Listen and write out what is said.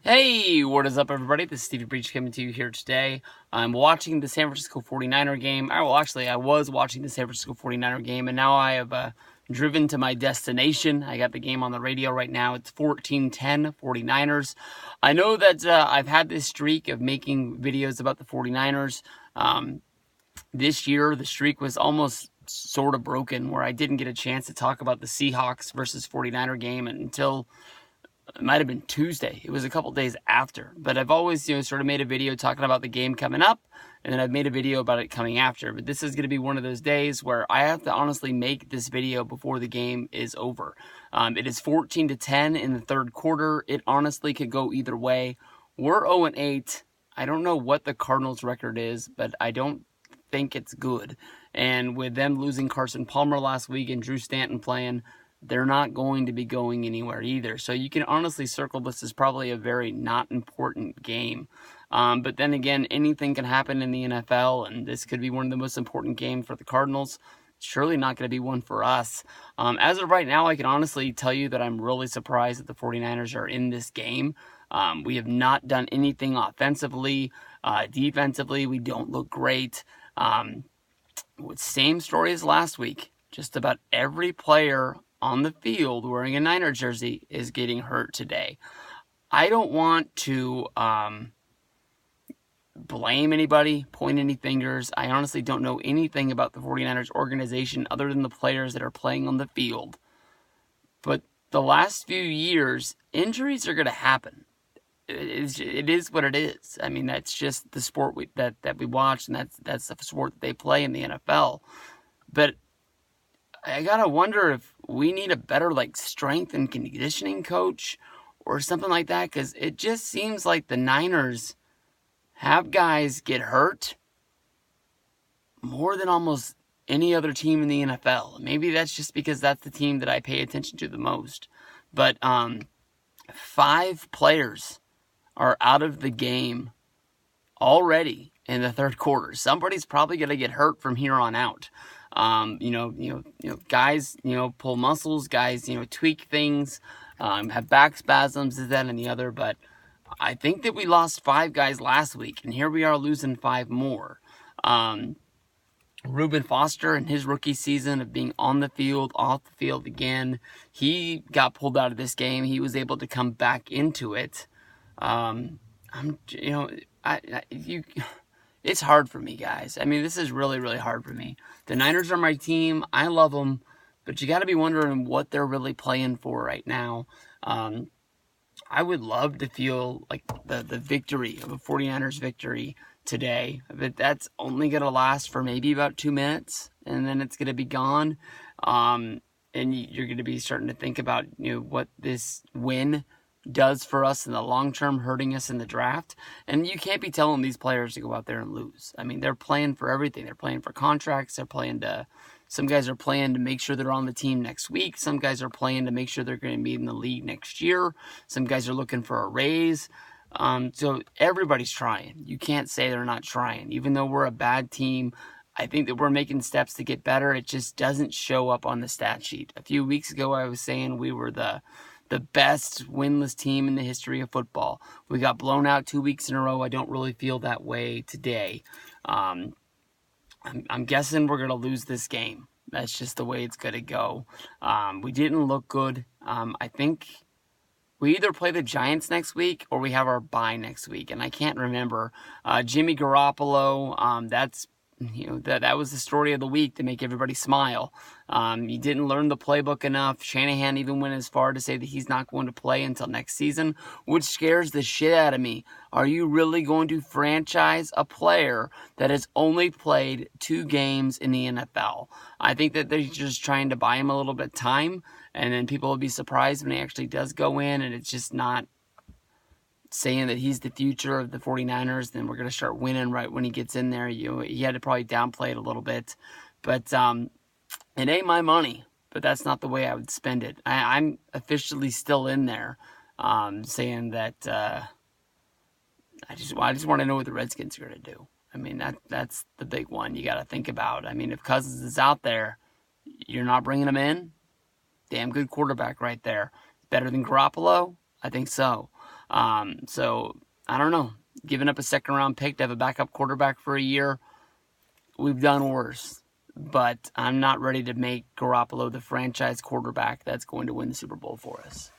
Hey, what is up, everybody? This is Stevie Breach coming to you here today. I'm watching the San Francisco 49er game. I was watching the San Francisco 49er game, and now I have driven to my destination. I got the game on the radio right now. It's 14-10 49ers. I know that I've had this streak of making videos about the 49ers. This year, the streak was almost sort of broken, where I didn't get a chance to talk about the Seahawks versus 49er game until it might have been Tuesday. It was a couple days after. But I've always, sort of made a video talking about the game coming up, and then I've made a video about it coming after. But this is going to be one of those days where I have to honestly make this video before the game is over. It is 14-10 in the third quarter. It honestly could go either way. We're 0-8. I don't know what the Cardinals' record is, but I don't think it's good. And with them losing Carson Palmer last week and Drew Stanton playing, they're not going to be going anywhere either. So you can honestly circle this as probably a very not important game. But then again, anything can happen in the NFL, and this could be one of the most important games for the Cardinals. Surely not going to be one for us. As of right now, I can honestly tell you that I'm really surprised that the 49ers are in this game. We have not done anything offensively. Defensively, we don't look great. Same story as last week. Just about every player on the field wearing a Niner jersey is getting hurt today. I don't want to blame anybody, point any fingers. I honestly don't know anything about the 49ers organization other than the players that are playing on the field. But the last few years, injuries are going to happen. It is what it is. I mean, that's just the sport that we watch, and that's the sport that they play in the NFL. But I gotta wonder if we need a better strength and conditioning coach or something like that, because it just seems like the Niners have guys get hurt more than almost any other team in the NFL. Maybe that's just because that's the team that I pay attention to the most. But 5 players are out of the game already in the third quarter. Somebody's probably gonna get hurt from here on out. Guys, pull muscles, guys, tweak things, have back spasms, this, that, and the other. But I think that we lost 5 guys last week, and here we are losing 5 more. Reuben Foster in his rookie season of being on the field, off the field again, he got pulled out of this game. He was able to come back into it. It's hard for me, guys. I mean, this is really, really hard for me. The Niners are my team. I love them, but you got to be wondering what they're really playing for right now. I would love to feel like the victory of a 49ers victory today, but that's only going to last for maybe about 2 minutes, and then it's going to be gone. And you're going to be starting to think about what this win does for us in the long term, hurting us in the draft. And you can't be telling these players to go out there and lose. I mean, they're playing for everything. They're playing for contracts. Some guys are playing to make sure they're on the team next week. Some guys are playing to make sure they're going to be in the league next year. Some guys are looking for a raise. So everybody's trying. You can't say they're not trying. Even though we're a bad team, I think that we're making steps to get better. It just doesn't show up on the stat sheet. A few weeks ago, I was saying we were the best winless team in the history of football. We got blown out 2 weeks in a row. I don't really feel that way today. I'm guessing we're going to lose this game. That's just the way it's going to go. We didn't look good. I think we either play the Giants next week or we have our bye next week, and I can't remember. Jimmy Garoppolo, that was the story of the week to make everybody smile. He didn't learn the playbook enough. Shanahan even went as far to say that he's not going to play until next season, which scares the shit out of me. Are you really going to franchise a player that has only played 2 games in the NFL? I think that they're just trying to buy him a little bit of time, and then people will be surprised when he actually does go in, and it's just not saying that he's the future of the 49ers, then we're going to start winning right when he gets in there. He had to probably downplay it a little bit. But it ain't my money, but that's not the way I would spend it. I'm officially still in there saying that I just want to know what the Redskins are going to do. I mean, that's the big one you got to think about. I mean, if Cousins is out there, you're not bringing him in? Damn good quarterback right there. Better than Garoppolo? I think so. So I don't know. Giving up a second-round pick to have a backup quarterback for a year, we've done worse. But I'm not ready to make Garoppolo the franchise quarterback that's going to win the Super Bowl for us.